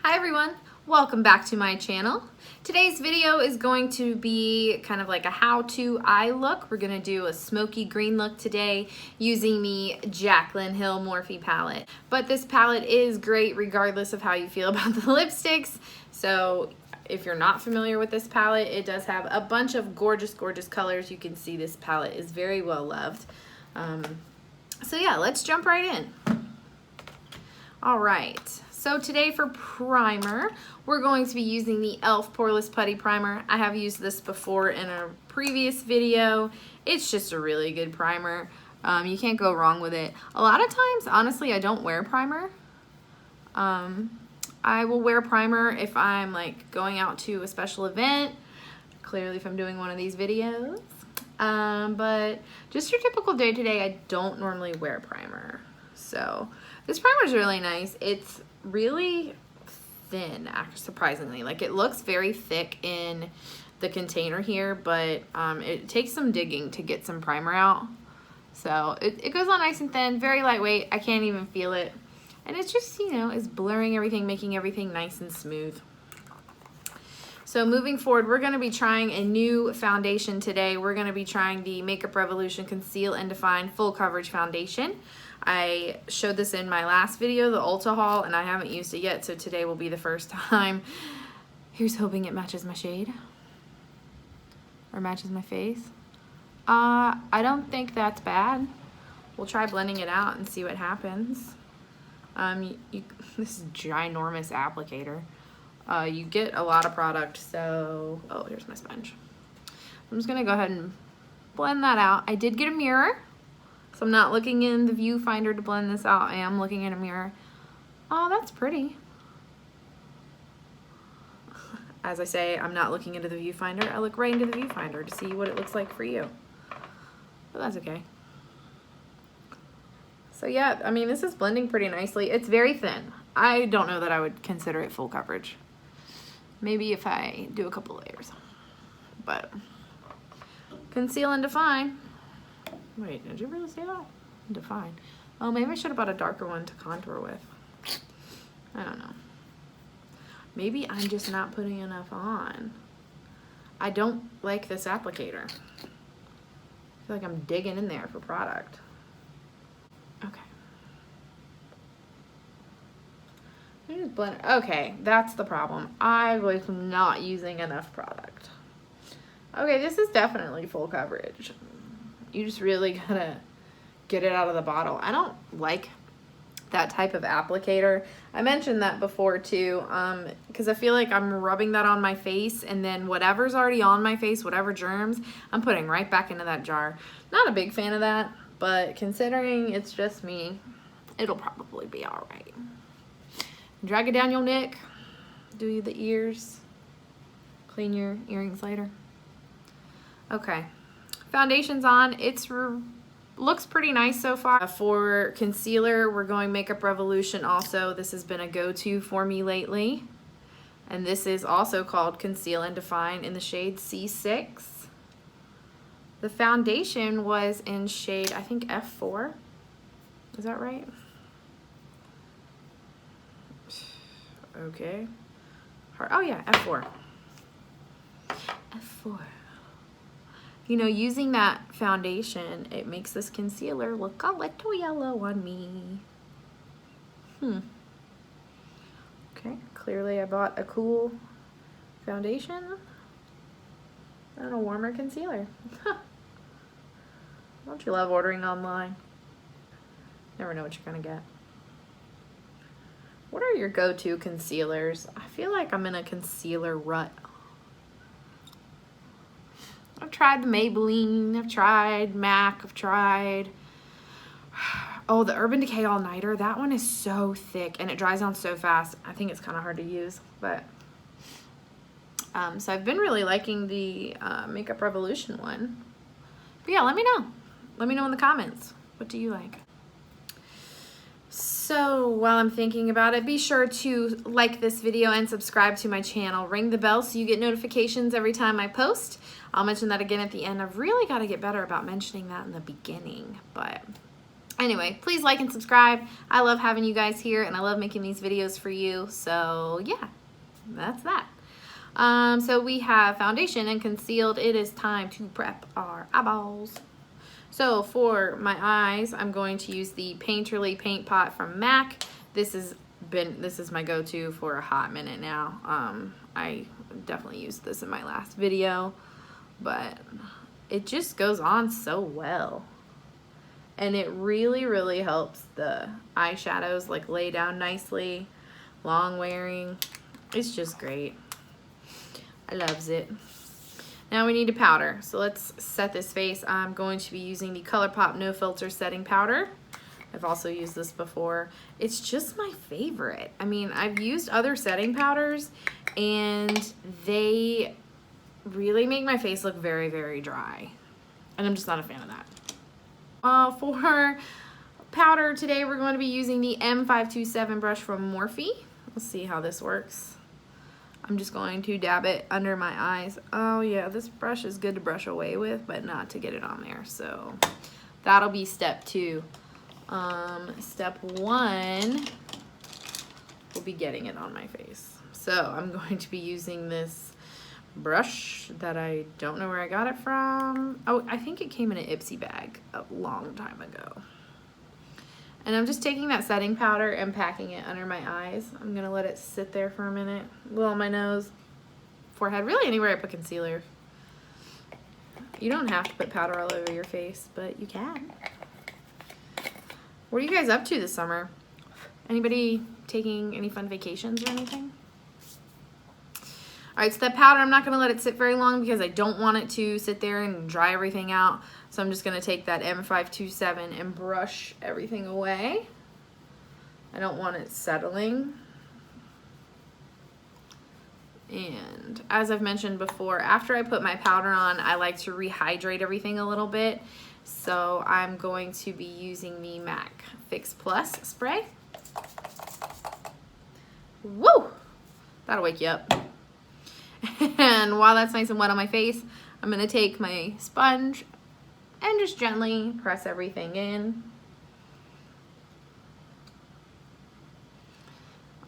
Hi everyone, welcome back to my channel. Today's video is going to be kind of like a how-to eye look. We're going to do a smoky green look today using the Jaclyn Hill Morphe palette. But this palette is great regardless of how you feel about the lipsticks. So if you're not familiar with this palette, it does have a bunch of gorgeous, gorgeous colors. You can see this palette is very well loved. So yeah, let's jump right in. All right. So today for primer, we're going to be using the e.l.f. Poreless Putty Primer. I have used this before in a previous video. It's just a really good primer. You can't go wrong with it. A lot of times, honestly, I don't wear primer. I will wear primer if I'm like going out to a special event, clearly if I'm doing one of these videos. But just your typical day-to-day, I don't normally wear primer. So this primer is really nice. It's really thin, surprisingly. Like, it looks very thick in the container here, but it takes some digging to get some primer out. So it goes on nice and thin, very lightweight. I can't even feel it. And it's just, you know, it's blurring everything, making everything nice and smooth. So moving forward, we're going to be trying a new foundation today. We're going to be trying the Makeup Revolution Conceal and Define Full Coverage Foundation. I showed this in my last video, the Ulta haul, and I haven't used it yet, so today will be the first time. Here's hoping it matches my shade. Or matches my face. I don't think that's bad. We'll try blending it out and see what happens. This is ginormous applicator. You get a lot of product, so... Oh, here's my sponge. I'm just going to go ahead and blend that out. I did get a mirror. So I'm not looking in the viewfinder to blend this out. I am looking in a mirror. Oh, that's pretty. As I say, I'm not looking into the viewfinder. I look right into the viewfinder to see what it looks like for you. But that's okay. So yeah, I mean, this is blending pretty nicely. It's very thin. I don't know that I would consider it full coverage. Maybe if I do a couple layers. But conceal and define. Wait, did you really say that? Define. Oh, maybe I should have bought a darker one to contour with. I don't know. Maybe I'm just not putting enough on. I don't like this applicator. I feel like I'm digging in there for product. Okay. I just blend. Okay, that's the problem. I was not using enough product. Okay, this is definitely full coverage. You just really gotta get it out of the bottle. I don't like that type of applicator. I mentioned that before too, because I feel like I'm rubbing that on my face, and then whatever's already on my face, whatever germs, I'm putting right back into that jar. Not a big fan of that, but considering it's just me, it'll probably be all right. Drag it down your neck, do the ears, clean your earrings later. Okay. Foundation's on. It's looks pretty nice so far. For concealer, we're going Makeup Revolution also. This has been a go-to for me lately. And this is also called Conceal and Define in the shade C6. The foundation was in shade, I think, F4. Is that right? Okay. Oh yeah, F4. F4. You know, using that foundation, it makes this concealer look a little yellow on me. Okay, clearly I bought a cool foundation and a warmer concealer. Don't you love ordering online? Never know what you're gonna get. What are your go-to concealers? I feel like I'm in a concealer rut. I've tried the Maybelline, I've tried MAC, I've tried, oh, the Urban Decay All Nighter. That one is so thick and it dries on so fast. I think it's kind of hard to use, but, so I've been really liking the Makeup Revolution one. But yeah, let me know. Let me know in the comments. What do you like? So while I'm thinking about it, be sure to like this video and subscribe to my channel. Ring the bell so you get notifications every time I post. I'll mention that again at the end. I've really got to get better about mentioning that in the beginning, but Anyway, please like and subscribe. I love having you guys here, and I love making these videos for you. So yeah, that's that. So we have foundation and concealed. It is time to prep our eyeballs. So for my eyes, I'm going to use the Painterly Paint Pot from MAC. This is my go-to for a hot minute now. I definitely used this in my last video, but it just goes on so well. And it really, really helps the eyeshadows like lay down nicely, long wearing. It's just great. I loves it. Now we need a powder. So let's set this face. I'm going to be using the Colourpop No Filter Setting Powder. I've also used this before. It's just my favorite. I mean, I've used other setting powders and they really make my face look very, very dry. And I'm just not a fan of that. For powder today, we're going to be using the M527 brush from Morphe. Let's see how this works. I'm just going to dab it under my eyes. Oh yeah, this brush is good to brush away with, but not to get it on there. So that'll be step 2. Step 1 will be getting it on my face. So I'm going to be using this brush that I don't know where I got it from. Oh, I think it came in an Ipsy bag a long time ago. And I'm just taking that setting powder and packing it under my eyes. I'm gonna let it sit there for a minute. A little on my nose, forehead, really anywhere I put concealer. You don't have to put powder all over your face, but you can. What are you guys up to this summer? Anybody taking any fun vacations or anything? All right, so that powder, I'm not gonna let it sit very long because I don't want it to sit there and dry everything out. So I'm just gonna take that M527 and brush everything away. I don't want it settling. And as I've mentioned before, after I put my powder on, I like to rehydrate everything a little bit. So I'm going to be using the MAC Fix Plus spray. Woo! That'll wake you up. And while that's nice and wet on my face, I'm gonna take my sponge and just gently press everything in.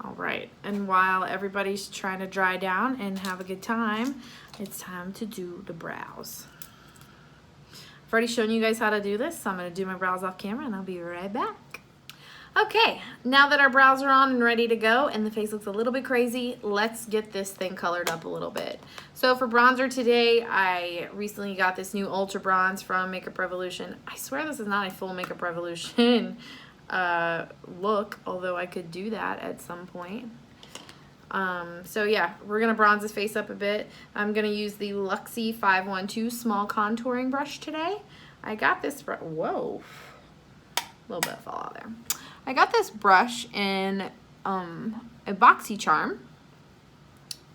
All right, and while everybody's trying to dry down and have a good time, it's time to do the brows. I've already shown you guys how to do this, so I'm gonna do my brows off camera and I'll be right back. Okay, now that our brows are on and ready to go and the face looks a little bit crazy, let's get this thing colored up a little bit. So for bronzer today, I recently got this new Ultra Bronze from Makeup Revolution. I swear this is not a full Makeup Revolution look, although I could do that at some point. So yeah, we're gonna bronze this face up a bit. I'm gonna use the Luxie 512 small contouring brush today. I got this, whoa, a little bit fell out there. I got this brush in a BoxyCharm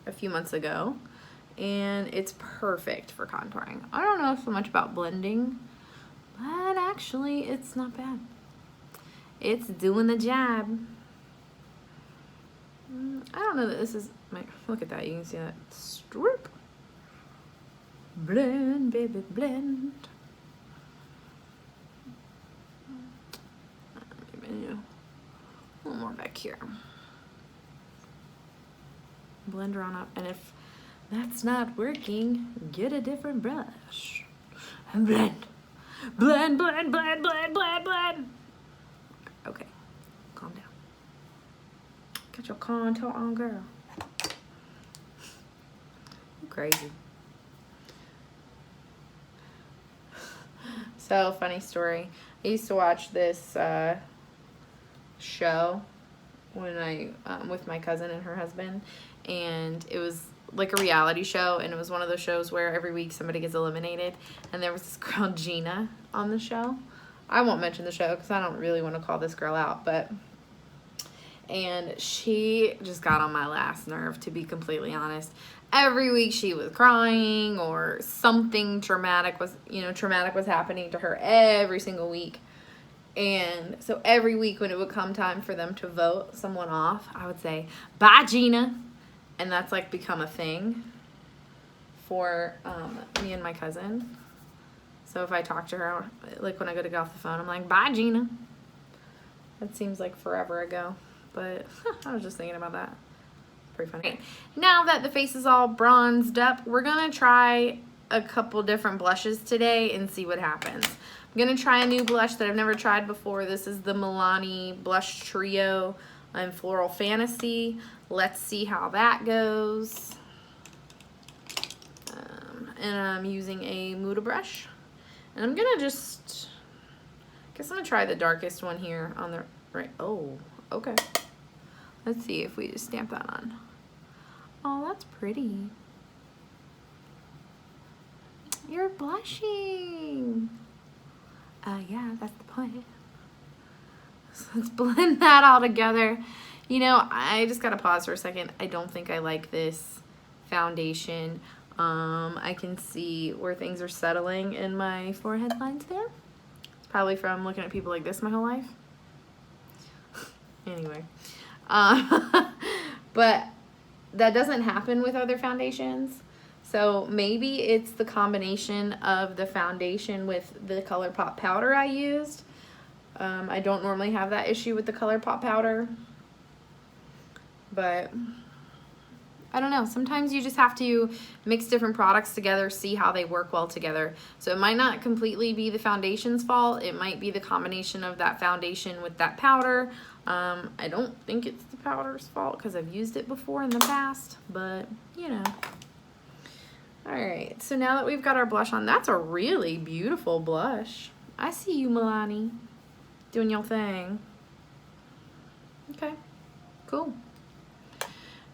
a few months ago, and it's perfect for contouring. I don't know so much about blending, but actually it's not bad. It's doing the job. I don't know that this is my, look at that, you can see that strip. Blend, baby, blend. A little more back here. Blend her on up, and if that's not working, get a different brush and blend. Blend, blend, blend, blend, blend, blend. Okay, calm down. Get your contour on, girl. I'm crazy. So, funny story. I used to watch this show when I with my cousin and her husband, and it was like a reality show, and it was one of those shows where every week somebody gets eliminated, and there was this girl Gina on the show. I won't mention the show because I don't really want to call this girl out, but and she just got on my last nerve, to be completely honest. Every week she was crying or something traumatic was happening to her every single week. And so every week when it would come time for them to vote someone off, I would say, bye, Gina. And that's like become a thing for me and my cousin. So if I talk to her, like when I go to get off the phone, I'm like, bye, Gina. That seems like forever ago, but I was just thinking about that. Pretty funny. Okay. Now that the face is all bronzed up, we're gonna try a couple different blushes today and see what happens. I'm gonna try a new blush that I've never tried before. This is the Milani Blush Trio in Floral Fantasy. Let's see how that goes. And I'm using a Muda brush. And I'm gonna just, I guess I'm gonna try the darkest one here on the right. Oh, okay. Let's see if we just stamp that on. Oh, that's pretty. You're blushing. Yeah, that's the point. So let's blend that all together. You know, I just gotta pause for a second. I don't think I like this foundation. I can see where things are settling in my forehead lines there. It's probably from looking at people like this my whole life. Anyway. But that doesn't happen with other foundations. So maybe it's the combination of the foundation with the Colourpop powder I used. I don't normally have that issue with the Colourpop powder. But I don't know. Sometimes you just have to mix different products together, see how they work well together. So it might not completely be the foundation's fault. It might be the combination of that foundation with that powder. I don't think it's the powder's fault because I've used it before in the past, but you know. All right, so now that we've got our blush on, that's a really beautiful blush. I see you, Milani, doing your thing. Okay, cool.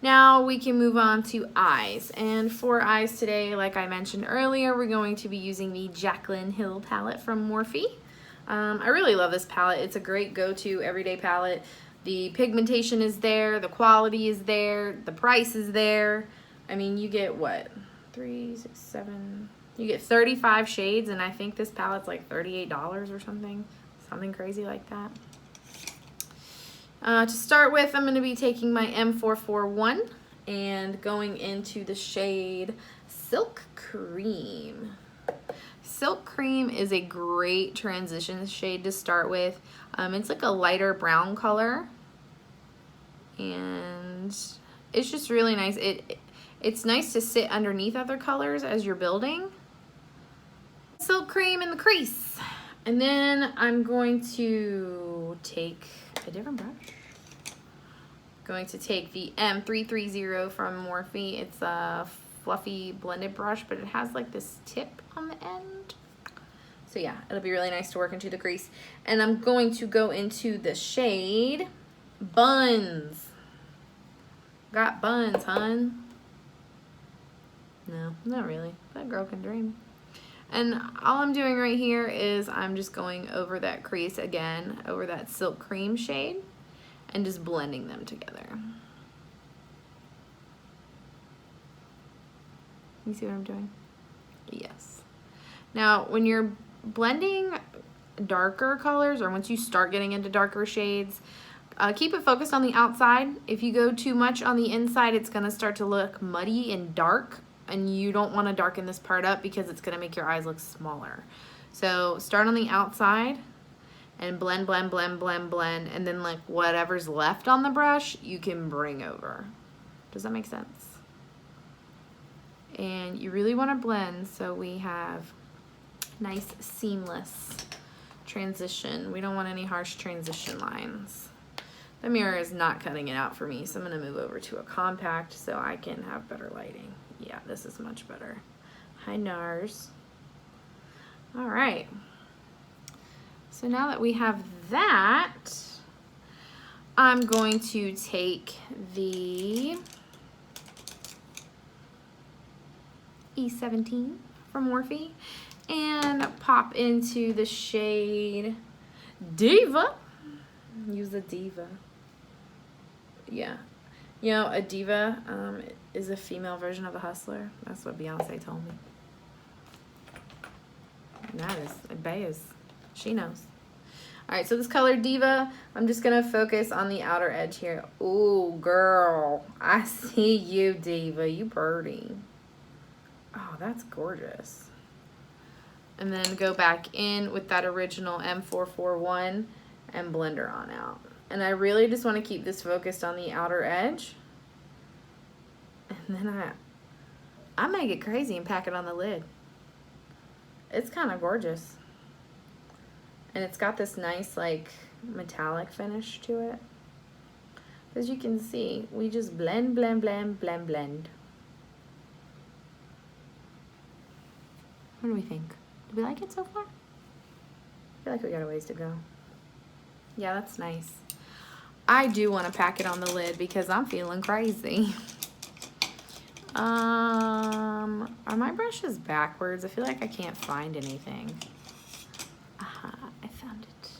Now we can move on to eyes. And for eyes today, like I mentioned earlier, we're going to be using the Jaclyn Hill palette from Morphe. I really love this palette. It's a great go-to everyday palette. The pigmentation is there, the quality is there, the price is there. I mean, you get what? 3, 6, 7. You get 35 shades, and I think this palette's like $38 or something. Something crazy like that. To start with, I'm going to be taking my M441 and going into the shade Silk Cream. Silk Cream is a great transition shade to start with. It's like a lighter brown color, and it's just really nice. It's nice to sit underneath other colors as you're building. Silk Cream in the crease. And then I'm going to take a different brush. Going to take the M330 from Morphe. It's a fluffy blended brush, but it has like this tip on the end. So yeah, it'll be really nice to work into the crease. And I'm going to go into the shade Buns. Got buns, hun. No, not really. That girl can dream. And all I'm doing right here is I'm just going over that crease again, over that Silk Cream shade, and just blending them together. You see what I'm doing? Yes. Now, when you're blending darker colors, or once you start getting into darker shades, keep it focused on the outside. If you go too much on the inside, it's going to start to look muddy and dark, and you don't want to darken this part up because it's going to make your eyes look smaller. So start on the outside and blend, blend, blend, blend, blend, and then like whatever's left on the brush, you can bring over. Does that make sense? And you really want to blend so we have nice seamless transition. We don't want any harsh transition lines. The mirror is not cutting it out for me, so I'm going to move over to a compact so I can have better lighting. Yeah, this is much better. Hi, NARS. All right. So now that we have that, I'm going to take the E17 from Morphe and pop into the shade Diva. Use a Diva. Yeah. You know, a diva is a female version of a hustler. That's what Beyonce told me. And that is, Baez. She knows. All right, so this color Diva, I'm just going to focus on the outer edge here. Ooh, girl. I see you, Diva. You pretty. Oh, that's gorgeous. And then go back in with that original M441 and blend her on out. And I really just want to keep this focused on the outer edge. And then I might get crazy and pack it on the lid. It's kind of gorgeous. And it's got this nice like metallic finish to it. As you can see, we just blend, blend, blend, blend, blend. What do we think? Do we like it so far? I feel like we got a ways to go. Yeah, that's nice. I do want to pack it on the lid because I'm feeling crazy. Are my brushes backwards? I feel like I can't find anything. I found it.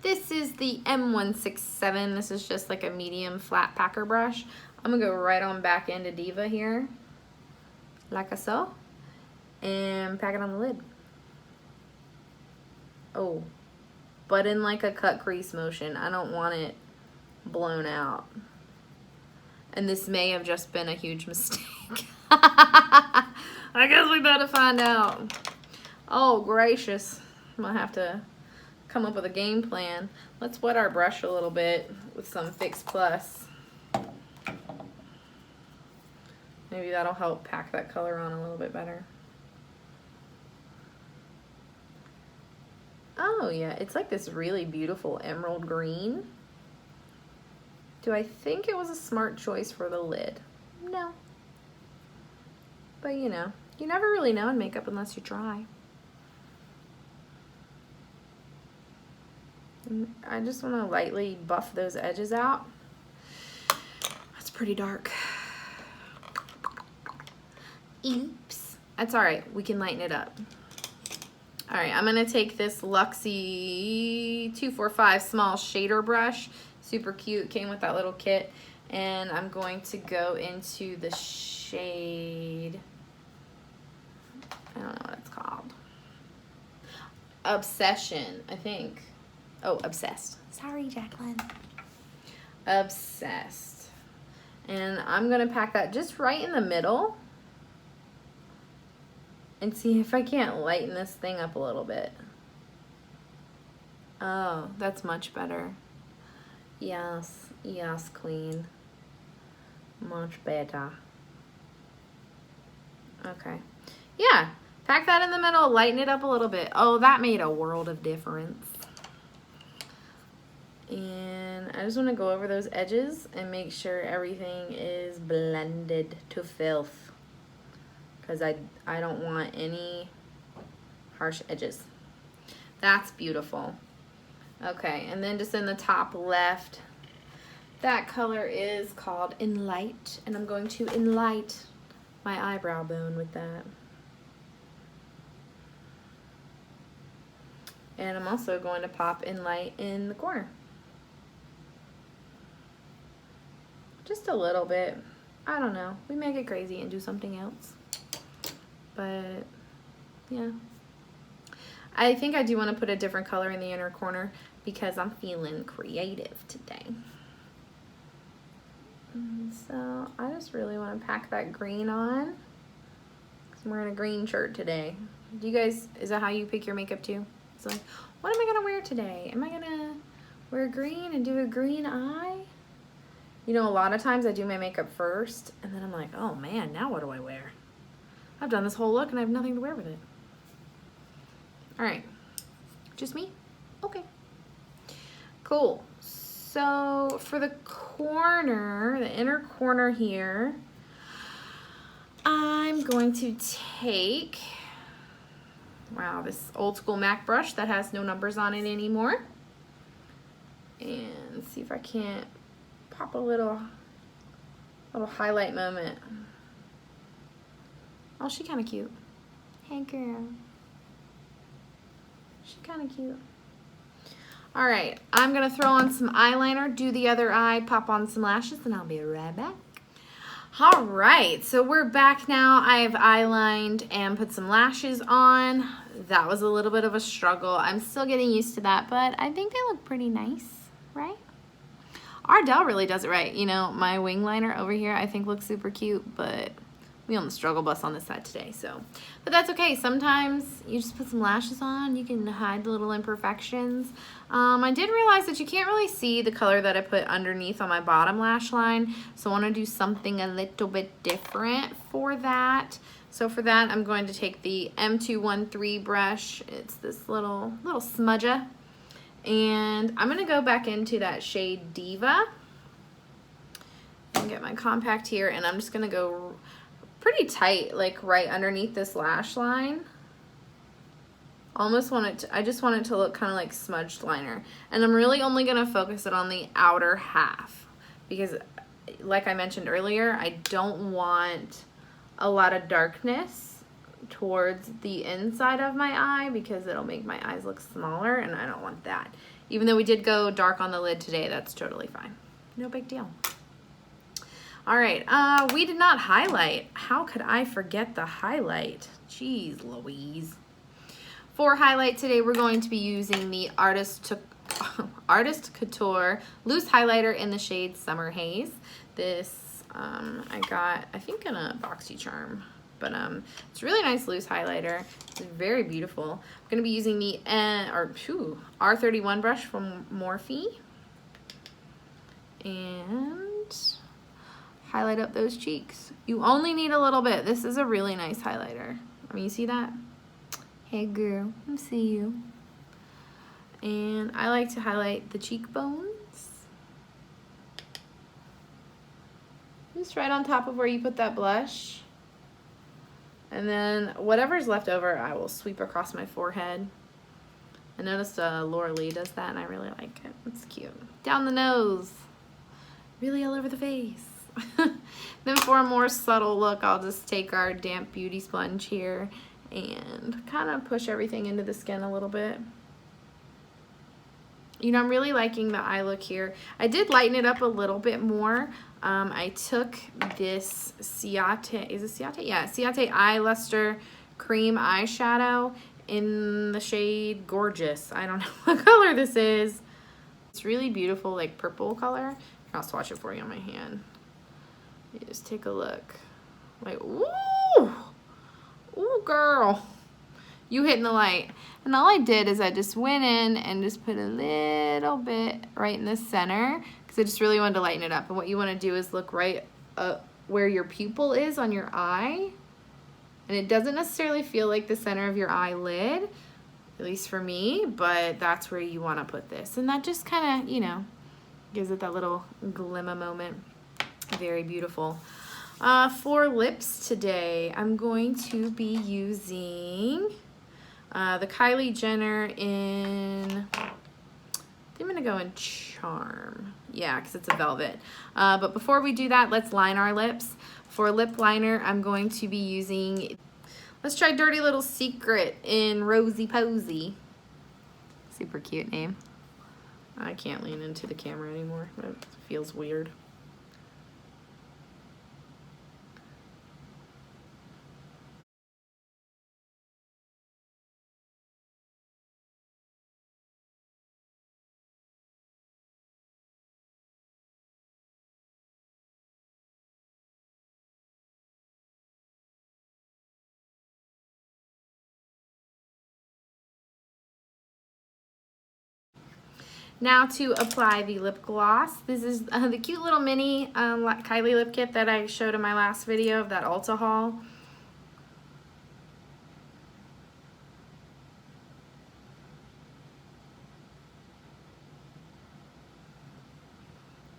This is the M167. This is just like a medium flat packer brush. I'm gonna go right on back into Diva here, like so, and pack it on the lid. Oh, but in like a cut crease motion. I don't want it blown out. And this may have just been a huge mistake. I guess we better find out. Oh, gracious. I'm gonna have to come up with a game plan. Let's wet our brush a little bit with some Fix Plus. Maybe that'll help pack that color on a little bit better. Oh yeah, it's like this really beautiful emerald green. Do I think it was a smart choice for the lid? No. But you know, you never really know in makeup unless you try. And I just want to lightly buff those edges out. That's pretty dark. Oops. That's alright, we can lighten it up. Alright, I'm going to take this Luxie 245 small shader brush. Super cute, came with that little kit. And I'm going to go into the shade, I don't know what it's called. Obsession, I think. Oh, Obsessed. Sorry, Jaclyn. Obsessed. And I'm going to pack that just right in the middle. And see if I can't lighten this thing up a little bit. Oh, that's much better. Yes, yes, queen. Much better. Okay. Yeah, pack that in the middle, lighten it up a little bit. Oh, that made a world of difference. And I just want to go over those edges and make sure everything is blended to filth. Because I don't want any harsh edges. That's beautiful. Okay, and then just in the top left, that color is called Enlight, and I'm going to enlight my eyebrow bone with that. And I'm also going to pop Enlight in the corner. Just a little bit. I don't know. We may get crazy and do something else. But, yeah. I think I do want to put a different color in the inner corner because I'm feeling creative today. So I just really want to pack that green on. I'm wearing a green shirt today. Do you guys, is that how you pick your makeup too? It's like, what am I going to wear today? Am I going to wear green and do a green eye? You know, a lot of times I do my makeup first and then I'm like, oh man, now what do I wear? I've done this whole look and I have nothing to wear with it. All right, just me? Okay. Cool. So for the corner, the inner corner here, I'm going to take, wow, this old school MAC brush that has no numbers on it anymore. And see if I can't pop a little highlight moment. Oh, she kind of cute. Hey, girl. She kind of cute. All right, I'm gonna throw on some eyeliner, do the other eye, pop on some lashes, and I'll be right back. All right, so we're back now. I've eyelined and put some lashes on. That was a little bit of a struggle. I'm still getting used to that, but I think they look pretty nice, right? Ardell really does it right. You know, my wing liner over here I think looks super cute, but we We on the struggle bus on this side today, so. But that's okay. Sometimes you just put some lashes on. You can hide the little imperfections. I did realize that you can't really see the color that I put underneath on my bottom lash line, so I want to do something a little bit different for that. So for that, I'm going to take the M213 brush. It's this little smudger. And I'm going to go back into that shade Diva. And get my compact here, and I'm just going to go pretty tight, like right underneath this lash line. Almost want it to, I just want it to look kind of like smudged liner. And I'm really only going to focus it on the outer half. Because like I mentioned earlier, I don't want a lot of darkness towards the inside of my eye because it'll make my eyes look smaller, and I don't want that. Even though we did go dark on the lid today, that's totally fine. No big deal. All right, we did not highlight. How could I forget the highlight? Jeez Louise. For highlight today, we're going to be using the Artist Couture loose highlighter in the shade Summer Haze. This I got, I think, in a BoxyCharm, but it's a really nice loose highlighter. It's very beautiful. I'm going to be using the R31 brush from Morphe, and highlight up those cheeks. You only need a little bit. This is a really nice highlighter. I mean, you see that? Hey girl, I see you. And I like to highlight the cheekbones. Just right on top of where you put that blush. And then whatever's left over, I will sweep across my forehead. I noticed Laura Lee does that, and I really like it. It's cute. Down the nose. Really all over the face. Then for a more subtle look, I'll just take our damp beauty sponge here and kind of push everything into the skin a little bit. You know, I'm really liking the eye look here. I did lighten it up a little bit more. I took this Ciate, is it Ciate? Yeah, Ciate Eye Lustre Cream Eyeshadow in the shade Gorgeous. I don't know what color this is. It's really beautiful, like purple color. I'll swatch it for you on my hand. You just take a look. Like, ooh! Ooh, girl. You hitting the light. And all I did is I just went in and just put a little bit right in the center because I just really wanted to lighten it up. And what you want to do is look right up where your pupil is on your eye. And it doesn't necessarily feel like the center of your eyelid, at least for me, but that's where you want to put this. And that just kind of, you know, gives it that little glimmer moment. Very beautiful. For lips today, I'm going to be using the Kylie Jenner in, I think I'm going to go in Charm. Yeah, because it's a velvet. But before we do that, let's line our lips. For lip liner, I'm going to be using, let's try Dirty Little Secret in Rosy Posy. Super cute name. I can't lean into the camera anymore. It feels weird. Now to apply the lip gloss. This is the cute little mini Kylie lip kit that I showed in my last video of that Ulta haul.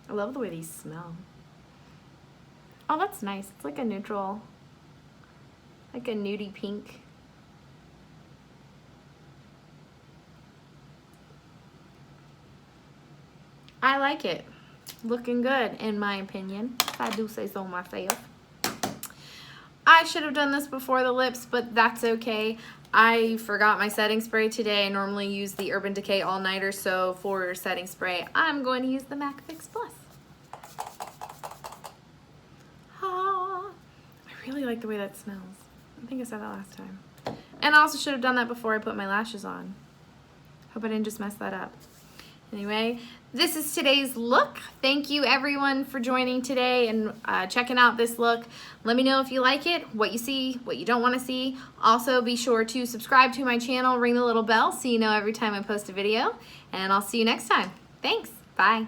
I love the way these smell. Oh, that's nice. It's like a neutral, like a nudie pink. I like it. Looking good, in my opinion, if I do say so myself. I should have done this before the lips, but that's okay. I forgot my setting spray today. I normally use the Urban Decay All Nighter, so for setting spray, I'm going to use the MAC Fix Plus. Ah, I really like the way that smells. I think I said that last time. And I also should have done that before I put my lashes on. Hope I didn't just mess that up. Anyway, this is today's look. Thank you everyone for joining today and checking out this look. Let me know if you like it, what you see, what you don't want to see. Also, be sure to subscribe to my channel, ring the little bell so you know every time I post a video. And I'll see you next time. Thanks. Bye.